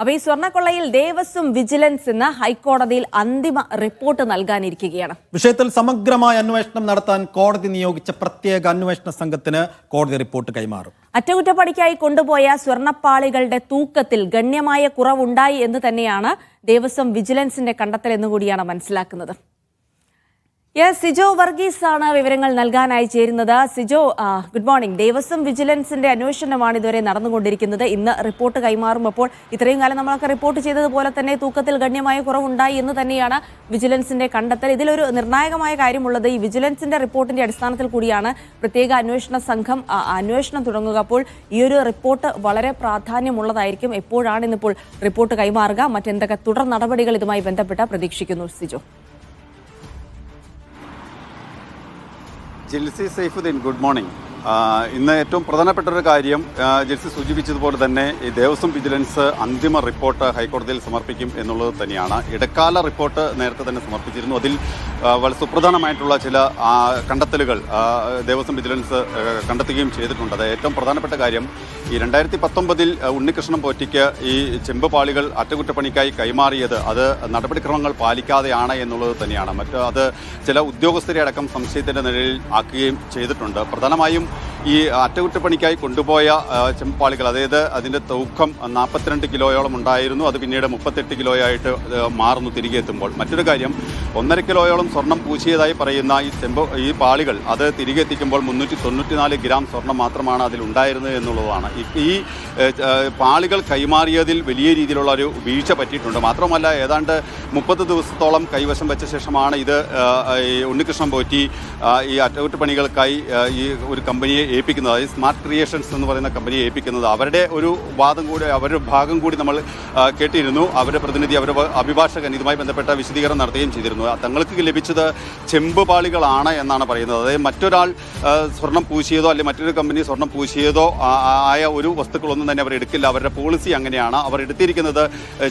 അപ്പോൾ ഈ സ്വർണ്ണക്കൊള്ളയിൽ ദേവസ്വം വിജിലൻസ് ഇന്ന് ഹൈക്കോടതിയിൽ അന്തിമ റിപ്പോർട്ട് നൽകാനിരിക്കുകയാണ്. വിഷയത്തിൽ സമഗ്രമായ അന്വേഷണം നടത്താൻ കോടതി നിയോഗിച്ച പ്രത്യേക അന്വേഷണ സംഘത്തിന് കോടതി റിപ്പോർട്ട് കൈമാറും. അറ്റകുറ്റപ്പണിക്കായി കൊണ്ടുപോയ സ്വർണ്ണപ്പാളികളുടെ തൂക്കത്തിൽ ഗണ്യമായ കുറവുണ്ടായി എന്ന് തന്നെയാണ് ദേവസ്വം വിജിലൻസിന്റെ കണ്ടെത്തൽ എന്നുകൂടിയാണ് മനസ്സിലാക്കുന്നത്. സിജോ വർഗീസ് ആണ് വിവരങ്ങൾ നൽകാനായി ചേരുന്നത്. Sijo, good morning. ദേവസ്വം വിജിലൻസിന്റെ അന്വേഷണമാണ് ഇതുവരെ നടന്നുകൊണ്ടിരിക്കുന്നത്. ഇന്ന് റിപ്പോർട്ട് കൈമാറുമ്പോൾ ഇത്രയും കാലം നമ്മളൊക്കെ റിപ്പോർട്ട് ചെയ്തതുപോലെ തന്നെ തൂക്കത്തിൽ ഗണ്യമായ കുറവുണ്ടായി എന്ന് തന്നെയാണ് വിജിലൻസിന്റെ കണ്ടെത്തൽ. ഇതിലൊരു നിർണായകമായ കാര്യമുള്ളത് ഈ വിജിലൻസിന്റെ റിപ്പോർട്ടിന്റെ അടിസ്ഥാനത്തിൽ കൂടിയാണ് പ്രത്യേക അന്വേഷണ സംഘം അന്വേഷണം തുടങ്ങുക. അപ്പോൾ ഈ ഒരു റിപ്പോർട്ട് വളരെ പ്രാധാന്യമുള്ളതായിരിക്കും. എപ്പോഴാണ് ഇന്നിപ്പോൾ റിപ്പോർട്ട് കൈമാറുക? മറ്റെന്തൊക്കെ തുടർ നടപടികൾ ഇതുമായി ബന്ധപ്പെട്ട പ്രതീക്ഷിക്കുന്നു സിജോ? Jilsy Saifuddin, good morning. ഇന്ന് ഏറ്റവും പ്രധാനപ്പെട്ട ഒരു കാര്യം ജിൽസി സൂചിപ്പിച്ചതുപോലെ തന്നെ ഈ ദേവസ്വം വിജിലൻസ് അന്തിമ റിപ്പോർട്ട് ഹൈക്കോടതിയിൽ സമർപ്പിക്കും എന്നുള്ളത് തന്നെയാണ്. ഇടക്കാല റിപ്പോർട്ട് നേരത്തെ തന്നെ സമർപ്പിച്ചിരുന്നു. അതിൽ വളരെ സുപ്രധാനമായിട്ടുള്ള ചില കണ്ടെത്തലുകൾ ദേവസ്വം വിജിലൻസ് കണ്ടെത്തുകയും ചെയ്തിട്ടുണ്ട്. അത് ഏറ്റവും പ്രധാനപ്പെട്ട കാര്യം, ഈ 2019 ഉണ്ണികൃഷ്ണൻ പോറ്റിക്ക് ഈ ചെമ്പ് പാളികൾ അറ്റകുറ്റപ്പണിക്കായി കൈമാറിയത് അത് നടപടിക്രമങ്ങൾ പാലിക്കാതെയാണ് എന്നുള്ളത് തന്നെയാണ്. അത് ചില ഉദ്യോഗസ്ഥരെ അടക്കം സംശയത്തിന്റെ നിഴലിൽ ആക്കുകയും ചെയ്തിട്ടുണ്ട്. പ്രധാനമായും ഈ അറ്റകുറ്റപ്പണിക്കായി കൊണ്ടുപോയ ചെമ്പാളികൾ, അതായത് അതിൻ്റെ തൂക്കം 42 കിലോയോളം ഉണ്ടായിരുന്നു. അത് പിന്നീട് 38 കിലോയായിട്ട് മാറുന്നു തിരികെ എത്തുമ്പോൾ. മറ്റൊരു കാര്യം, 1.5 കിലോയോളം സ്വർണം പൂശിയതായി പറയുന്ന ഈ പാളികൾ അത് തിരികെ എത്തിക്കുമ്പോൾ 394 ഗ്രാം സ്വർണം മാത്രമാണ് അതിലുണ്ടായിരുന്നത് എന്നുള്ളതാണ്. ഈ പാളികൾ കൈമാറിയതിൽ വലിയ രീതിയിലുള്ള ഒരു വീഴ്ച പറ്റിയിട്ടുണ്ട്. മാത്രമല്ല, ഏതാണ്ട് 30 ദിവസത്തോളം കൈവശം വെച്ച ശേഷമാണ് ഇത് ഈ ഉണ്ണികൃഷ്ണൻ പോറ്റി ഈ അറ്റകുറ്റപ്പണികൾക്കായി ഈ ഒരു കമ്പനിയെ ഏൽപ്പിക്കുന്നത്, അതായത് സ്മാർട്ട് ക്രിയേഷൻസ് എന്ന് പറയുന്ന കമ്പനിയെ ഏൽപ്പിക്കുന്നത്. അവരുടെ ഒരു വാദം കൂടി, അവരുടെ ഭാഗം കൂടി നമ്മൾ കേട്ടിരുന്നു. അവരുടെ പ്രതിനിധി, അവരുടെ അഭിഭാഷകൻ ഇതുമായി ബന്ധപ്പെട്ട വിശദീകരണം നടത്തുകയും ചെയ്തിരുന്നു. തങ്ങൾക്ക് ലഭിച്ചത് ചെമ്പ് പാളികളാണ് എന്നാണ് പറയുന്നത്. അതായത് മറ്റൊരാൾ സ്വർണം പൂശിയതോ അല്ലെങ്കിൽ മറ്റൊരു കമ്പനി സ്വർണം പൂശിയതോ ആയ ഒരു വസ്തുക്കളൊന്നും തന്നെ അവർ എടുക്കില്ല. അവരുടെ പോളിസി അങ്ങനെയാണ്. അവർ എടുത്തിരിക്കുന്നത്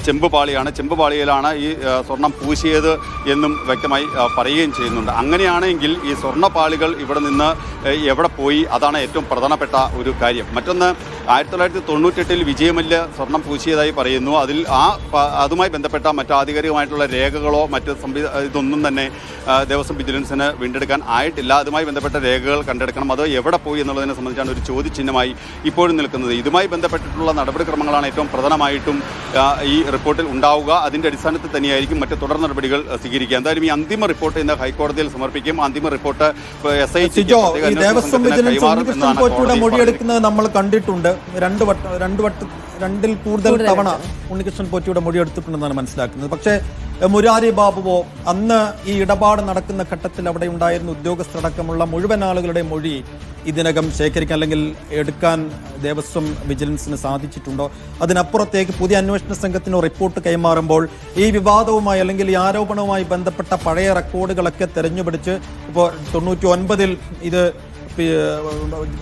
ചെമ്പ് പാളിയാണ്. ചെമ്പ് പാളിയിലാണ് ഈ സ്വർണം പൂശിയത് എന്നും വ്യക്തമായി പറയുകയും ചെയ്യുന്നുണ്ട്. അങ്ങനെയാണെങ്കിൽ ഈ സ്വർണ്ണപ്പാളികൾ ഇവിടെ നിന്ന് എവിടെ പോയി? അതാണ് ഏറ്റവും പ്രധാനപ്പെട്ട ഒരു കാര്യം. മറ്റൊന്ന്, 1998 വിജയമല്യ സ്വർണം പൂശിയതായി പറയുന്നു. അതിൽ അതുമായി ബന്ധപ്പെട്ട മറ്റു ആധികാരികമായിട്ടുള്ള രേഖകളോ മറ്റ് ഇതൊന്നും തന്നെ ദേവസ്വം വിജിലൻസിന് വീണ്ടെടുക്കാൻ ആയിട്ടില്ല. അതുമായി ബന്ധപ്പെട്ട രേഖകൾ കണ്ടെടുക്കണം. അത് എവിടെ പോയി എന്നുള്ളതിനെ സംബന്ധിച്ചാണ് ഒരു ചോദ്യചിഹ്നമായി ഇപ്പോഴും നിൽക്കുന്നത്. ഇതുമായി ബന്ധപ്പെട്ടിട്ടുള്ള നടപടിക്രമങ്ങളാണ് ഏറ്റവും പ്രധാനമായിട്ടും ഈ റിപ്പോർട്ടിൽ ഉണ്ടാവുക. അതിൻ്റെ അടിസ്ഥാനത്തിൽ തന്നെയായിരിക്കും മറ്റ് തുടർ നടപടികൾ സ്വീകരിക്കുക. എന്തായാലും ഈ അന്തിമ റിപ്പോർട്ട് ഇന്ന് ഹൈക്കോടതിയിൽ സമർപ്പിക്കും. അന്തിമ റിപ്പോർട്ട് ദേവസ്വം വിജിലൻസ് ഉണ്ണികൃഷ്ണൻ പോറ്റിയുടെ മൊഴിയെടുക്കുന്നത് നമ്മൾ കണ്ടിട്ടുണ്ട്. രണ്ടിൽ കൂടുതൽ തവണ ഉണ്ണികൃഷ്ണൻ പോറ്റിയുടെ മൊഴിയെടുത്തിട്ടുണ്ടെന്നാണ് മനസ്സിലാക്കുന്നത്. പക്ഷേ മുരാരി ബാബുവോ അന്ന് ഈ ഇടപാട് നടക്കുന്ന ഘട്ടത്തിൽ അവിടെ ഉണ്ടായിരുന്ന ഉദ്യോഗസ്ഥരടക്കമുള്ള മുഴുവൻ ആളുകളുടെ മൊഴി ഇതിനകം ശേഖരിക്കാൻ അല്ലെങ്കിൽ എടുക്കാൻ ദേവസ്വം വിജിലൻസിന് സാധിച്ചിട്ടുണ്ടോ? അതിനപ്പുറത്തേക്ക് പുതിയ അന്വേഷണ സംഘത്തിന് റിപ്പോർട്ട് കൈമാറുമ്പോൾ ഈ വിവാദവുമായി അല്ലെങ്കിൽ ഈ ആരോപണവുമായി ബന്ധപ്പെട്ട പഴയ റെക്കോർഡുകളൊക്കെ തെരഞ്ഞുപിടിച്ച് ഇപ്പോൾ 99 ഇത്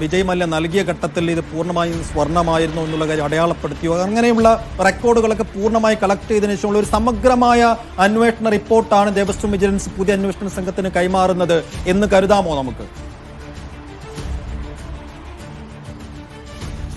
വിജയ് മല്യ നൽകിയ ഘട്ടത്തിൽ ഇത് പൂർണ്ണമായും സ്വർണ്ണമായിരുന്നു എന്നുള്ള കാര്യം അടയാളപ്പെടുത്തിയോ? അങ്ങനെയുള്ള റെക്കോർഡുകളൊക്കെ പൂർണ്ണമായി കളക്ട് ചെയ്തതിനു ശേഷമുള്ള ഒരു സമഗ്രമായ അന്വേഷണ റിപ്പോർട്ടാണ് ദേവസ്വം വിജിലൻസ് പുതിയ അന്വേഷണ സംഘത്തിന് കൈമാറുന്നത് എന്ന് കരുതാമോ നമുക്ക്?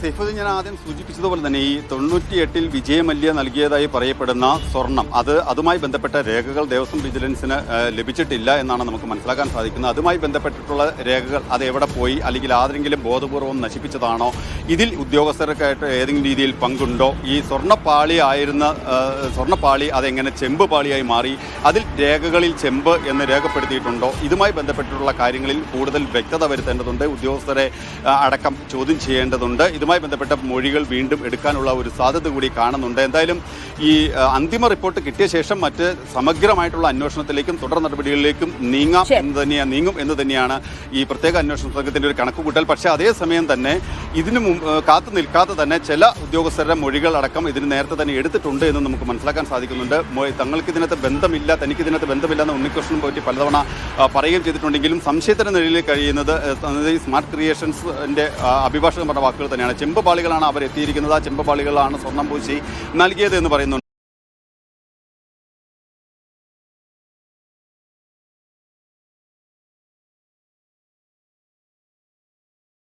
സൈഫുദ്ദീൻ, ഞാൻ ആദ്യം സൂചിപ്പിച്ചതുപോലെ തന്നെ ഈ 98 വിജയമല്യ നൽകിയതായി പറയപ്പെടുന്ന സ്വർണം അതുമായി ബന്ധപ്പെട്ട രേഖകൾ ദേവസ്വം വിജിലൻസിന് ലഭിച്ചിട്ടില്ല എന്നാണ് നമുക്ക് മനസ്സിലാക്കാൻ സാധിക്കുന്നത്. അതുമായി ബന്ധപ്പെട്ടിട്ടുള്ള രേഖകൾ അത് എവിടെ പോയി, അല്ലെങ്കിൽ ആരെങ്കിലും ബോധപൂർവം നശിപ്പിച്ചതാണോ, ഇതിൽ ഉദ്യോഗസ്ഥർക്കായിട്ട് ഏതെങ്കിലും രീതിയിൽ പങ്കുണ്ടോ, ഈ സ്വർണ്ണപ്പാളി അതെങ്ങനെ ചെമ്പ് പാളിയായി മാറി, അതിൽ രേഖകളിൽ ചെമ്പ് എന്ന് രേഖപ്പെടുത്തിയിട്ടുണ്ടോ, ഇതുമായി ബന്ധപ്പെട്ടിട്ടുള്ള കാര്യങ്ങളിൽ കൂടുതൽ വ്യക്തത വരുത്തേണ്ടതുണ്ട്. ഉദ്യോഗസ്ഥരെ അടക്കം ചോദ്യം ചെയ്യേണ്ടതുണ്ട്. ഇതുമായി ബന്ധപ്പെട്ട മൊഴികൾ വീണ്ടും എടുക്കാനുള്ള ഒരു സാധ്യത കൂടി കാണുന്നുണ്ട്. എന്തായാലും ഈ അന്തിമ റിപ്പോർട്ട് കിട്ടിയ ശേഷം മറ്റ് സമഗ്രമായിട്ടുള്ള അന്വേഷണത്തിലേക്കും തുടർ നടപടികളിലേക്കും നീങ്ങും എന്ന് തന്നെയാണ് ഈ പ്രത്യേക അന്വേഷണ സംഘത്തിന്റെ ഒരു കണക്കുകൂട്ടൽ. പക്ഷേ അതേസമയം തന്നെ ഇതിന് കാത്തു നിൽക്കാതെ തന്നെ ചില ഉദ്യോഗസ്ഥരുടെ മൊഴികൾ അടക്കം ഇതിന് നേരത്തെ തന്നെ എടുത്തിട്ടുണ്ട് എന്ന് നമുക്ക് മനസ്സിലാക്കാൻ സാധിക്കുന്നുണ്ട്. തനിക്കിതിനകത്ത് ബന്ധമില്ല എന്ന് ഉണ്ണികൃഷ്ണൻ പോറ്റി പലതവണ പറയുകയും ചെയ്തിട്ടുണ്ടെങ്കിലും സംശയത്തിന് നിഴലിൽ കഴിയുന്നത് സ്മാർട്ട് ക്രിയേഷൻസിന്റെ അഭിഭാഷകൻ പറഞ്ഞ വാക്കുകൾ തന്നെയാണ്. ചെമ്പ് പാളികളാണ് അവർ എത്തിയിരിക്കുന്നത്. ആ ചെമ്പ് പാളികളാണ് സ്വർണം പൂശി നൽകിയത് എന്ന് പറയുന്നുണ്ട്.